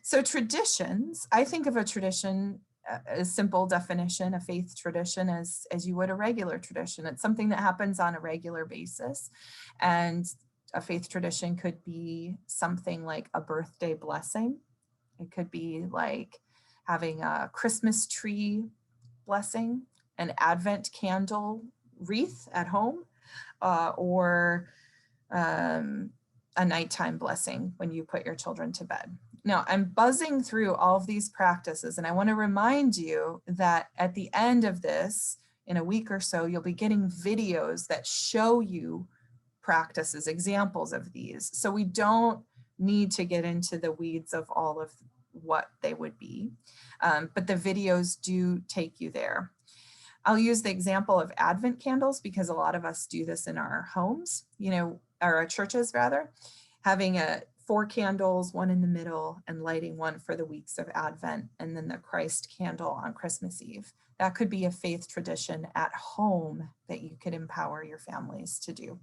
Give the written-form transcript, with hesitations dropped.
So traditions, I think of a tradition, a simple definition, a faith tradition as you would a regular tradition. It's something that happens on a regular basis. And a faith tradition could be something like a birthday blessing. It could be like having a Christmas tree blessing, an Advent candle wreath at home, or a nighttime blessing when you put your children to bed. Now, I'm buzzing through all of these practices, and I want to remind you that at the end of this, in a week or so, you'll be getting videos that show you practices, examples of these. So we don't need to get into the weeds of all of what they would be, but the videos do take you there. I'll use the example of Advent candles because a lot of us do this in our homes, or our churches rather, having 4 candles, one in the middle, and lighting one for the weeks of Advent, and then the Christ candle on Christmas Eve. That could be a faith tradition at home that you could empower your families to do.